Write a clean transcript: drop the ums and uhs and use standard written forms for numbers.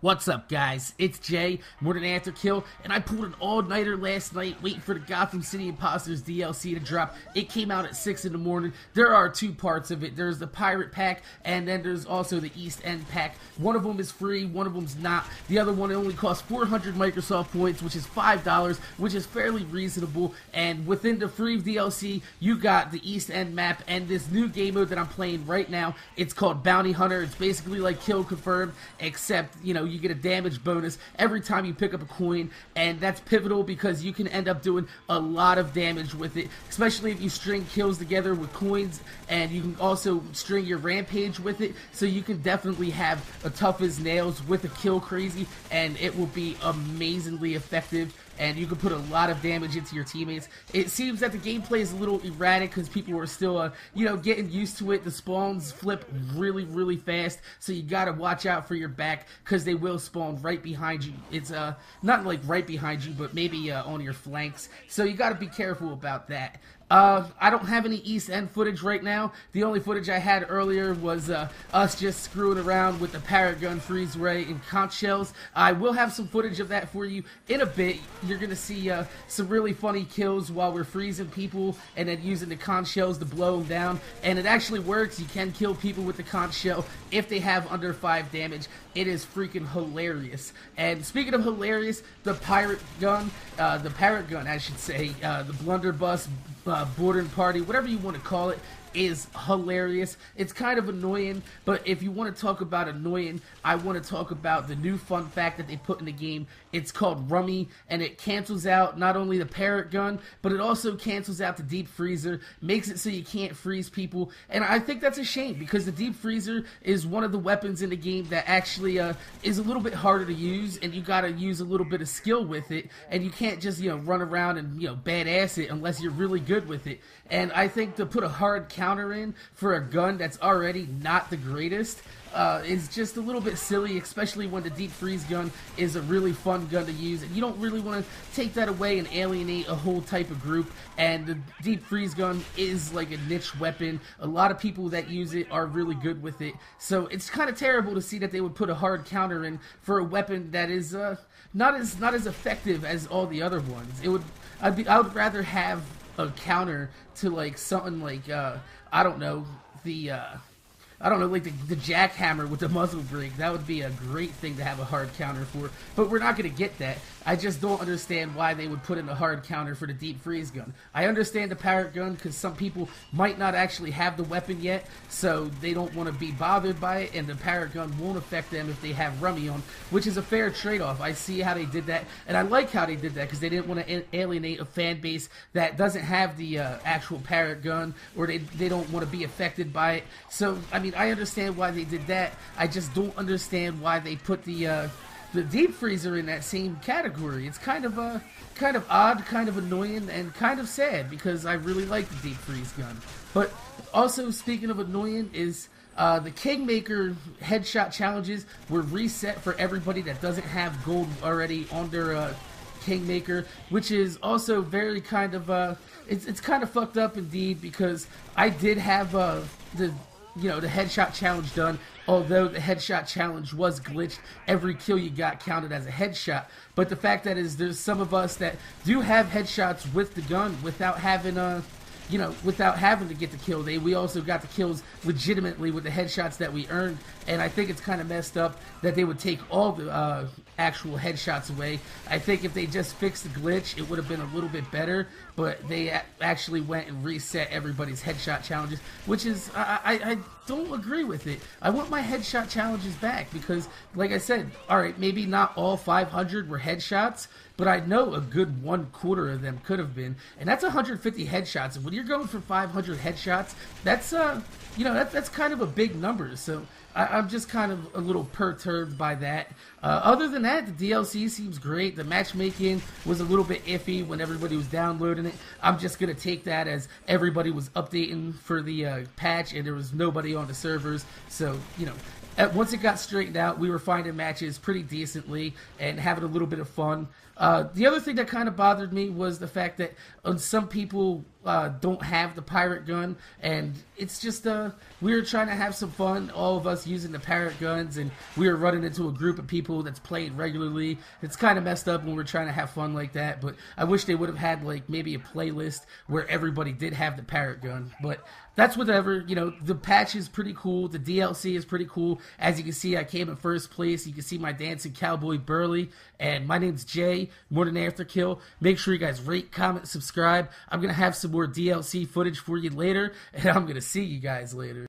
What's up, guys? It's Jay, More Than Afterkill, and I pulled an all-nighter last night waiting for the Gotham City Impostors DLC to drop. It came out at 6 in the morning. There are two parts of it. There's the Pirate Pack, and then there's also the East End Pack. One of them is free, one of them's not. The other one only costs 400 Microsoft points, which is $5, which is fairly reasonable. And within the free DLC, you got the East End map and this new game mode that I'm playing right now. It's called Bounty Hunter. It's basically like Kill Confirmed, except, you get a damage bonus every time you pick up a coin, and that's pivotal because you can end up doing a lot of damage with it, especially if you string kills together with coins, and you can also string your rampage with it, so you can definitely have a tough as nails with a kill crazy, and it will be amazingly effective, and you can put a lot of damage into your teammates. It seems that the gameplay is a little erratic because people are still, getting used to it. The spawns flip really, really fast, so you gotta watch out for your back because they will spawn right behind you. It's not like right behind you, but maybe on your flanks, so you gotta be careful about that. I don't have any East End footage right now. The only footage I had earlier was us just screwing around with the parrot gun, freeze ray, and conch shells. I will have some footage of that for you in a bit. You're going to see some really funny kills while we're freezing people and then using the conch shells to blow them down. And it actually works. You can kill people with the conch shell if they have under 5 damage. It is freaking hilarious. And speaking of hilarious, the parrot gun, I should say, the blunderbuss, boarding party, whatever you want to call it, is hilarious. It's kind of annoying, but if you want to talk about annoying, I want to talk about the new fun fact that they put in the game. It's called Rummy, and it cancels out not only the parrot gun, but it also cancels out the deep freezer, makes it so you can't freeze people, and I think that's a shame because the deep freezer is one of the weapons in the game that actually is a little bit harder to use, and you gotta use a little bit of skill with it, and you can't just run around and badass it unless you're really good with it. And I think to put a hard counter in for a gun that's already not the greatest is just a little bit silly, especially when the deep freeze gun is a really fun gun to use, and you don't really want to take that away and alienate a whole type of group. And the deep freeze gun is like a niche weapon. A lot of people that use it are really good with it, so it's kind of terrible to see that they would put a hard counter in for a weapon that is not as effective as all the other ones. I would rather have a counter to like something like I don't know, like the jackhammer with the muzzle brake. That would be a great thing to have a hard counter for, but we're not going to get that. I just don't understand why they would put in a hard counter for the deep freeze gun. I understand the parrot gun because some people might not actually have the weapon yet, so they don't want to be bothered by it, and the parrot gun won't affect them if they have Rummy on, which is a fair trade-off. I see how they did that, and I like how they did that because they didn't want to alienate a fan base that doesn't have the actual parrot gun, or they don't want to be affected by it. So, I mean, I understand why they did that. I just don't understand why they put the deep freezer in that same category. It's kind of odd, kind of annoying, and kind of sad because I really like the deep freeze gun. But also, speaking of annoying, is the Kingmaker headshot challenges were reset for everybody that doesn't have gold already on their Kingmaker, which is also very kind of it's kind of fucked up indeed, because I did have the headshot challenge done. Although the headshot challenge was glitched, every kill you got counted as a headshot. But the fact that is, there's some of us that do have headshots with the gun without having without having to get the kill. We also got the kills legitimately with the headshots that we earned, and I think it's kind of messed up that they would take all the actual headshots away. I think if they just fixed the glitch, it would have been a little bit better, but they actually went and reset everybody's headshot challenges, which is, I don't agree with it. I want my headshot challenges back because, like I said, alright, maybe not all 500 were headshots, but I know a good 1/4 of them could have been, and that's 150 headshots. And when you're going for 500 headshots, that's that's kind of a big number. So I'm just kind of a little perturbed by that. Other than that, the DLC seems great. The matchmaking was a little bit iffy when everybody was downloading it. I'm just gonna take that as everybody was updating for the patch, and there was nobody on the servers. So once it got straightened out, we were finding matches pretty decently and having a little bit of fun. The other thing that kind of bothered me was the fact that some people don't have the pirate gun, and it's just we were trying to have some fun, all of us using the pirate guns, and we were running into a group of people that's played regularly. It's kind of messed up when we're trying to have fun like that, but I wish they would have had like maybe a playlist where everybody did have the pirate gun. But that's whatever. The patch is pretty cool, the DLC is pretty cool. As you can see, I came in first place. You can see my dancing cowboy Burley, and my name's Jay, more than Afterkill. Make sure you guys rate, comment, subscribe. I'm gonna have some more DLC footage for you later, and I'm gonna see you guys later.